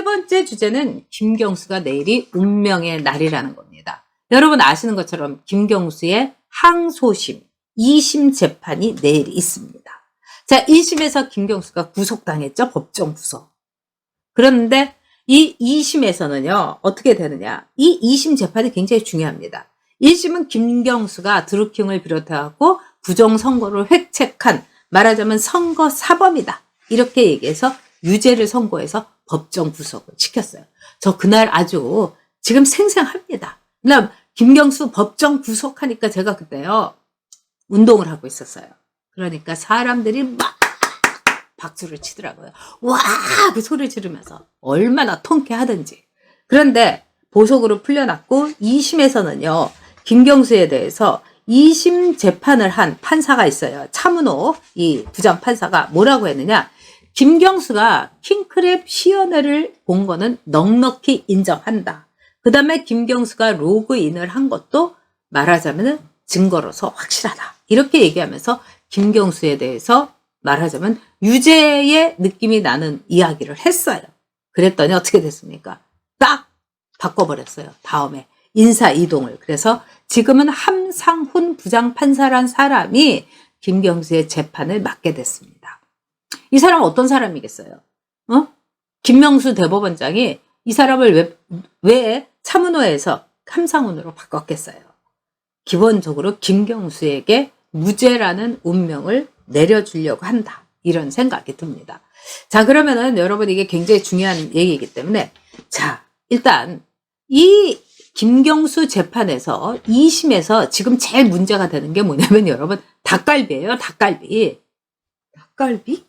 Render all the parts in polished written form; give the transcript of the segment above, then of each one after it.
번째 주제는 김경수가 내일이 운명의 날이라는 겁니다. 여러분 아시는 것처럼 김경수의 항소심 2심 재판이 내일 있습니다. 자, 1심에서 김경수가 구속당했죠. 법정 구속. 그런데 이 2심에서는요. 어떻게 되느냐. 이 2심 재판이 굉장히 중요합니다. 1심은 김경수가 드루킹을 비롯해서 부정선거를 획책한 말하자면 선거 사범이다. 이렇게 얘기해서 유죄를 선고해서 법정 구속을 시켰어요. 저 그날 아주 지금 생생합니다. 그다음 김경수 법정 구속하니까 제가 그때요. 운동을 하고 있었어요. 그러니까 사람들이 막 박수를 치더라고요. 와! 그 소리를 지르면서 얼마나 통쾌하든지. 그런데 보석으로 풀려났고 2심에서는요. 김경수에 대해서 2심 재판을 한 판사가 있어요. 차문호 이 부장판사가 뭐라고 했느냐. 김경수가 킹크랩 시연회를 본 거는 넉넉히 인정한다. 그 다음에 김경수가 로그인을 한 것도 말하자면 증거로서 확실하다. 이렇게 얘기하면서 김경수에 대해서 말하자면 유죄의 느낌이 나는 이야기를 했어요. 그랬더니 어떻게 됐습니까? 딱 바꿔버렸어요. 다음에 인사 이동을. 그래서 지금은 함상훈 부장판사란 사람이 김경수의 재판을 맡게 됐습니다. 이 사람은 어떤 사람이겠어요? 김명수 대법원장이 이 사람을 왜 차문호에서 함상훈으로 바꿨겠어요? 기본적으로 김경수에게 무죄라는 운명을 내려주려고 한다. 이런 생각이 듭니다. 자, 그러면은 여러분 이게 굉장히 중요한 얘기이기 때문에 자, 일단 이 김경수 재판에서 2심에서 지금 제일 문제가 되는 게 뭐냐면 여러분 닭갈비예요. 닭갈비. 닭갈비?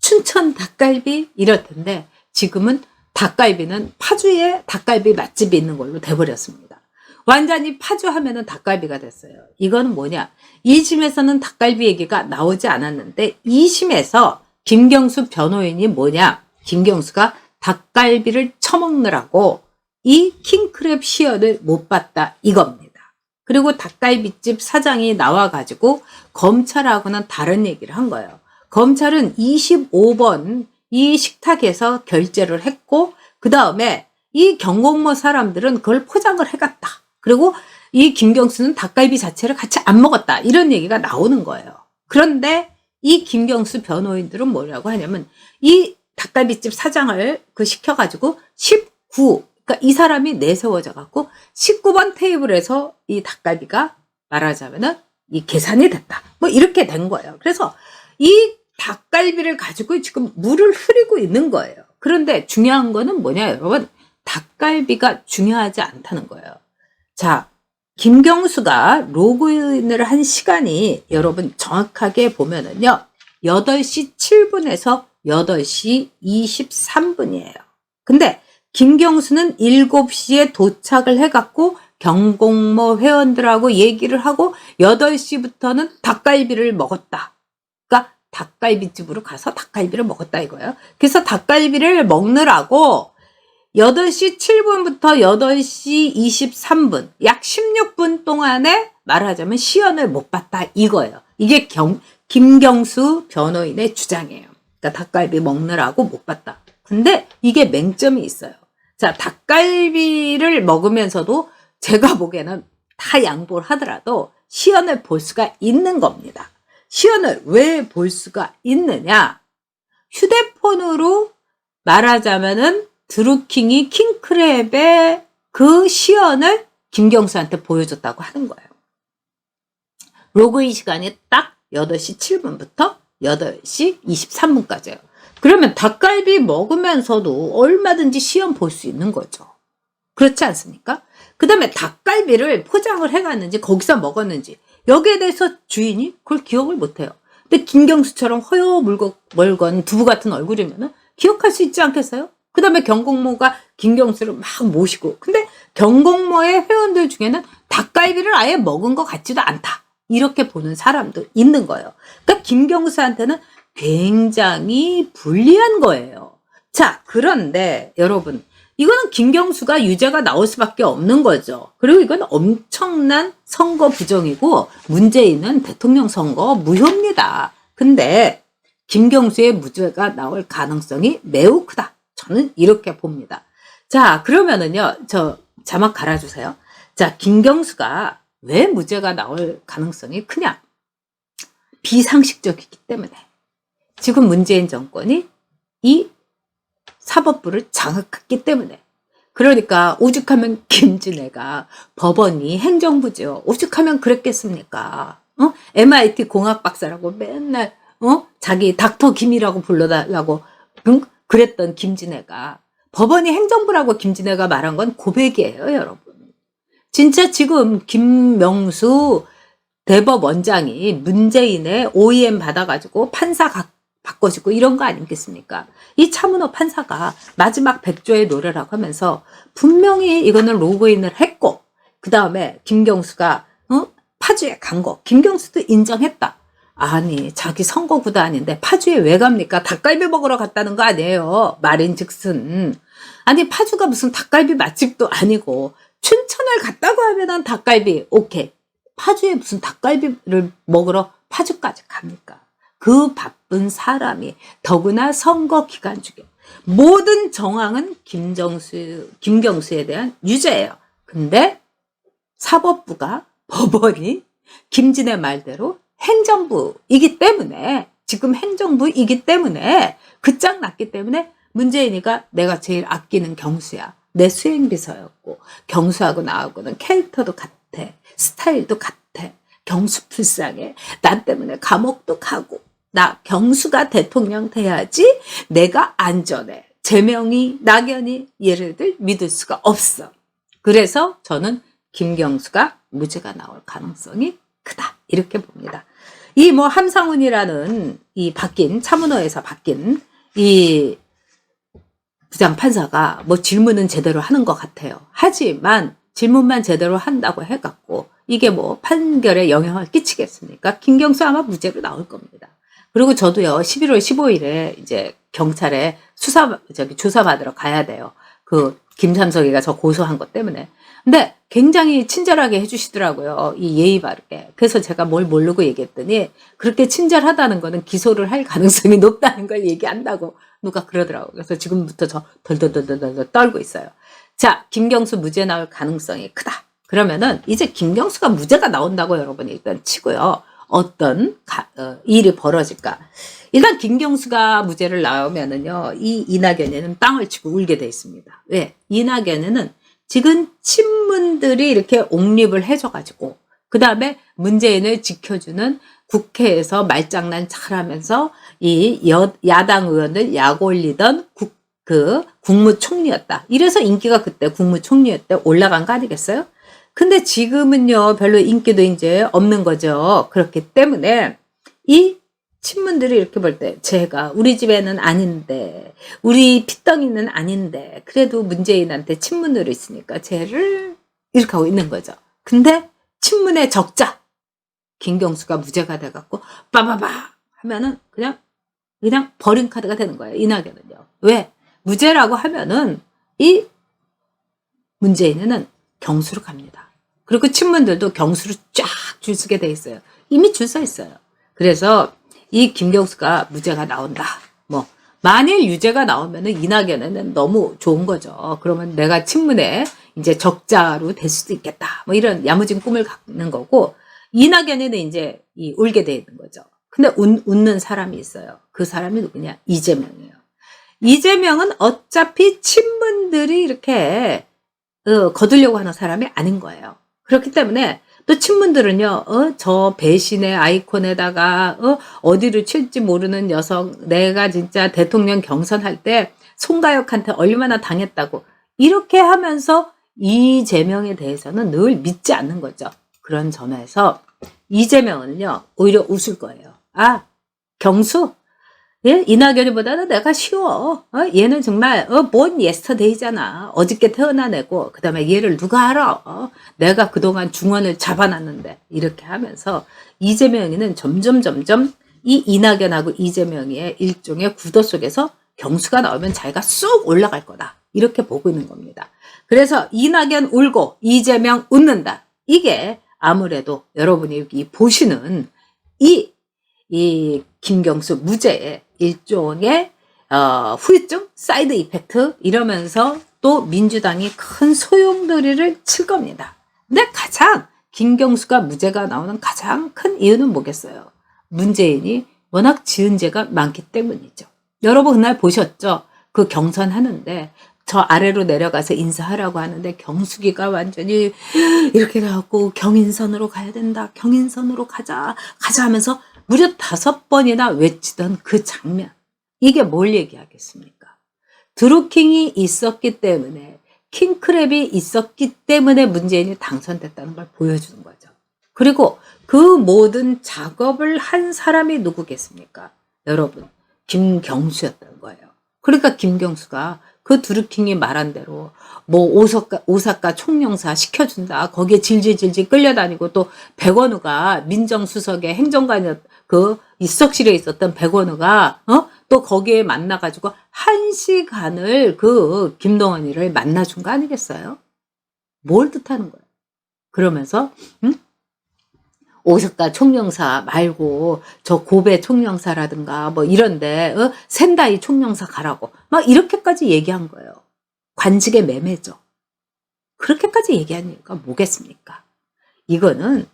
춘천 닭갈비? 이럴 텐데 지금은 닭갈비는 파주에 닭갈비 맛집이 있는 걸로 돼버렸습니다. 완전히 파주 하면은 닭갈비가 됐어요. 이거는 뭐냐. 1심에서는 닭갈비 얘기가 나오지 않았는데 2심에서 김경수 변호인이 뭐냐. 김경수가 닭갈비를 처먹느라고 이 킹크랩 시연을 못 봤다 이겁니다. 그리고 닭갈비집 사장이 나와가지고 검찰하고는 다른 얘기를 한 거예요. 검찰은 25번 이 식탁에서 결제를 했고 그 다음에 이 경공모 사람들은 그걸 포장을 해갔다. 그리고 이 김경수는 닭갈비 자체를 같이 안 먹었다. 이런 얘기가 나오는 거예요. 그런데 이 김경수 변호인들은 뭐라고 하냐면 이 닭갈비집 사장을 시켜가지고 그러니까 이 사람이 내세워져 갖고 19번 테이블에서 이 닭갈비가 말하자면은 이 계산이 됐다. 뭐 이렇게 된 거예요. 그래서 이 닭갈비를 가지고 지금 물을 흐리고 있는 거예요. 그런데 중요한 거는 뭐냐, 여러분? 닭갈비가 중요하지 않다는 거예요. 자, 김경수가 로그인을 한 시간이 여러분 정확하게 보면은요, 8시 7분에서 8시 23분이에요. 근데 김경수는 7시에 도착을 해갖고 경공모 회원들하고 얘기를 하고 8시부터는 닭갈비를 먹었다. 그러니까 닭갈비집으로 가서 닭갈비를 먹었다 이거예요. 그래서 닭갈비를 먹느라고 8시 7분부터 8시 23분, 약 16분 동안에 말하자면 시연을 못 봤다 이거예요. 이게 김경수 변호인의 주장이에요. 그러니까 닭갈비 먹느라고 못 봤다. 근데 이게 맹점이 있어요. 자, 닭갈비를 먹으면서도 제가 보기에는 다 양보를 하더라도 시연을 볼 수가 있는 겁니다. 시연을 왜 볼 수가 있느냐? 휴대폰으로 말하자면은 드루킹이 킹크랩의 그 시연을 김경수한테 보여줬다고 하는 거예요. 로그인 시간이 딱 8시 7분부터 8시 23분까지예요. 그러면 닭갈비 먹으면서도 얼마든지 시연 볼 수 있는 거죠. 그렇지 않습니까? 그 다음에 닭갈비를 포장을 해갔는지 거기서 먹었는지 여기에 대해서 주인이 그걸 기억을 못해요. 근데 김경수처럼 허여멀건 두부 같은 얼굴이면 기억할 수 있지 않겠어요? 그 다음에 경공모가 김경수를 막 모시고 근데 경공모의 회원들 중에는 닭갈비를 아예 먹은 것 같지도 않다. 이렇게 보는 사람도 있는 거예요. 그러니까 김경수한테는 굉장히 불리한 거예요. 자, 그런데 여러분 이거는 김경수가 유죄가 나올 수밖에 없는 거죠. 그리고 이건 엄청난 선거 부정이고 문재인은 대통령 선거 무효입니다. 근데 김경수의 무죄가 나올 가능성이 매우 크다. 저는 이렇게 봅니다. 자, 그러면은요, 저 자막 갈아주세요. 자, 김경수가 왜 무죄가 나올 가능성이 크냐? 비상식적이기 때문에. 지금 문재인 정권이 이 사법부를 장악했기 때문에. 그러니까 오죽하면 김진애가 법원이 행정부죠. 오죽하면 그랬겠습니까? MIT 공학 박사라고 맨날 자기 닥터 김이라고 불러달라고 그랬던 김진애가 법원이 행정부라고 김진애가 말한 건 고백이에요, 여러분. 진짜 지금 김명수 대법원장이 문재인의 OEM 받아가지고 판사 바꿔주고 이런 거 아니겠습니까? 이 차문호 판사가 마지막 백조의 노래라고 하면서 분명히 이거는 로그인을 했고, 그 다음에 김경수가 파주에 간 거 김경수도 인정했다. 아니, 자기 선거구도 아닌데 파주에 왜 갑니까? 닭갈비 먹으러 갔다는 거 아니에요, 말인즉슨. 아니, 파주가 무슨 닭갈비 맛집도 아니고 춘천을 갔다고 하면은 닭갈비 오케이. 파주에 무슨 닭갈비를 먹으러 파주까지 갑니까? 그 바쁜 사람이 더구나 선거 기간 중에 모든 정황은 김경수에 대한 유죄예요. 근데 사법부가, 법원이 김진애 말대로 행정부이기 때문에, 지금 행정부이기 때문에 끝장났기 때문에 문재인이가 내가 제일 아끼는 경수야. 내 수행비서였고 경수하고 나하고는 캐릭터도 같아. 스타일도 같아. 경수 불쌍해. 나 때문에 감옥도 가고. 나 경수가 대통령 돼야지 내가 안전해. 재명이, 낙연이 얘네들 믿을 수가 없어. 그래서 저는 김경수가 무죄가 나올 가능성이 크다, 이렇게 봅니다. 이 뭐 함상훈이라는 이 바뀐 차문호에서 바뀐 이 부장판사가 뭐 질문은 제대로 하는 것 같아요. 하지만 질문만 제대로 한다고 해갖고 이게 뭐 판결에 영향을 끼치겠습니까? 김경수 아마 무죄로 나올 겁니다. 그리고 저도요, 11월 15일에 이제 경찰에 조사받으러 가야 돼요. 그 김삼석이가 저 고소한 것 때문에. 근데 굉장히 친절하게 해주시더라고요, 이 예의 바르게. 그래서 제가 뭘 모르고 얘기했더니 그렇게 친절하다는 거는 기소를 할 가능성이 높다는 걸 얘기한다고 누가 그러더라고요. 그래서 지금부터 저 덜덜덜덜 떨고 있어요. 자, 김경수 무죄 나올 가능성이 크다. 그러면은 이제 김경수가 무죄가 나온다고 여러분이 일단 치고요. 어떤 일이 벌어질까? 일단 김경수가 무죄를 나오면은요, 이 이낙연에는 땅을 치고 울게 돼 있습니다. 왜? 이낙연에는 지금 친문들이 이렇게 옹립을 해줘가지고, 그 다음에 문재인을 지켜주는 국회에서 말장난 잘하면서 이 야당 의원들 약 올리던 국무총리였다. 이래서 인기가 그때 국무총리였대 올라간 거 아니겠어요? 근데 지금은요, 별로 인기도 이제 없는 거죠. 그렇기 때문에 이 친문들이 이렇게 볼 때, 제가 우리 집에는 아닌데, 우리 핏덩이는 아닌데, 그래도 문재인한테 친문으로 있으니까 쟤를 이렇게 하고 있는 거죠. 근데 친문의 적자, 김경수가 무죄가 돼갖고 빠바바 하면은 그냥 버린 카드가 되는 거예요, 이낙연은요. 왜? 무죄라고 하면은 이 문재인은 경수로 갑니다. 그리고 친문들도 경수로 쫙 줄 서게 돼 있어요. 이미 줄 서 있어요. 그래서 이 김경수가 무죄가 나온다. 뭐 만일 유죄가 나오면은 이낙연에는 너무 좋은 거죠. 그러면 내가 친문에 이제 적자로 될 수도 있겠다. 뭐 이런 야무진 꿈을 갖는 거고, 이낙연에는 이제 울게 돼 있는 거죠. 근데 웃는 사람이 있어요. 그 사람이 누구냐? 이재명이에요. 이재명은 어차피 친문들이 이렇게 거두려고 하는 사람이 아닌 거예요. 그렇기 때문에 또 친문들은요, 저 배신의 아이콘에다가, 어디로 칠지 모르는 녀석, 내가 진짜 대통령 경선할 때 송가혁한테 얼마나 당했다고, 이렇게 하면서 이재명에 대해서는 늘 믿지 않는 거죠. 그런 점에서 이재명은요, 오히려 웃을 거예요. 아, 경수? 예? 이낙연이보다는 내가 쉬워. 얘는 정말 뭔 예스터데이잖아. 어저께 태어난 애고, 그 다음에 얘를 누가 알아? 내가 그동안 중원을 잡아놨는데, 이렇게 하면서 이재명이는 점점 이 이낙연하고 이재명의 일종의 구도 속에서 경수가 나오면 자기가 쑥 올라갈 거다, 이렇게 보고 있는 겁니다. 그래서 이낙연 울고 이재명 웃는다. 이게 아무래도 여러분이 여기 보시는 이 김경수 무죄의 일종의 후유증, 사이드 이펙트 이러면서 또 민주당이 큰 소용돌이를 칠 겁니다. 근데 가장 김경수가 무죄가 나오는 가장 큰 이유는 뭐겠어요? 문재인이 워낙 지은 죄가 많기 때문이죠. 여러분 그날 보셨죠? 그 경선하는데 저 아래로 내려가서 인사하라고 하는데 경수기가 완전히 이렇게 가고 경인선으로 가야 된다. 경인선으로 가자 하면서 무려 5번이나 외치던 그 장면. 이게 뭘 얘기하겠습니까? 드루킹이 있었기 때문에, 킹크랩이 있었기 때문에 문재인이 당선됐다는 걸 보여주는 거죠. 그리고 그 모든 작업을 한 사람이 누구겠습니까? 여러분, 김경수였던 거예요. 그러니까 김경수가 그 드루킹이 말한 대로 뭐 오사카 총영사 시켜준다. 거기에 질질 끌려다니고 또 백원우가 민정수석의 행정관이었 그 입석실에 있었던 백원우가 또 거기에 만나가지고 1시간을 그 김동완이를 만나준 거 아니겠어요? 뭘 뜻하는 거예요? 그러면서 오사카 총영사 말고 저 고베 총영사라든가 뭐 이런데 센다이 총영사 가라고 막 이렇게까지 얘기한 거예요. 관직의 매매죠. 그렇게까지 얘기한 이유가 뭐겠습니까? 이거는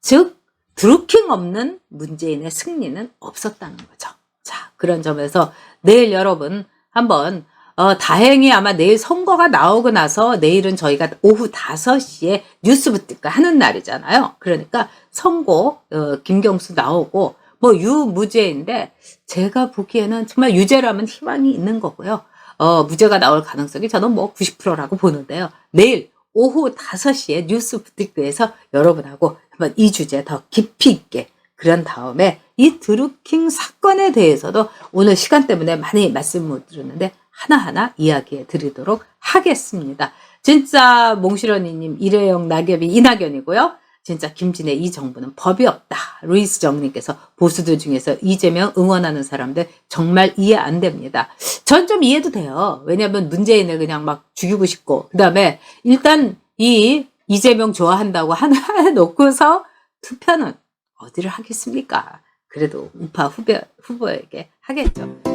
즉 드루킹 없는 문재인의 승리는 없었다는 거죠. 자, 그런 점에서 내일 여러분 한번 다행히 아마 내일 선거가 나오고 나서 내일은 저희가 오후 5시에 뉴스부티가 하는 날이잖아요. 그러니까 선거 김경수 나오고 뭐 유무죄인데 제가 보기에는 정말 유죄라면 희망이 있는 거고요. 무죄가 나올 가능성이 저는 뭐 90%라고 보는데요. 내일 오후 5시에 뉴스부티크에서 여러분하고 한번 이 주제 더 깊이 있게 그런 다음에 이 드루킹 사건에 대해서도 오늘 시간 때문에 많이 말씀 못 드렸는데 하나하나 이야기해 드리도록 하겠습니다. 진짜 몽실언니님 일회용 낙엽이 이낙연이고요. 진짜 김진애 이 정부는 법이 없다. 루이스 정님께서 보수들 중에서 이재명 응원하는 사람들 정말 이해 안 됩니다. 전 좀 이해도 돼요. 왜냐하면 문재인을 그냥 막 죽이고 싶고 그 다음에 일단 이 이재명 좋아한다고 하나 놓고서 투표는 어디를 하겠습니까? 그래도 우파 후보에게 하겠죠.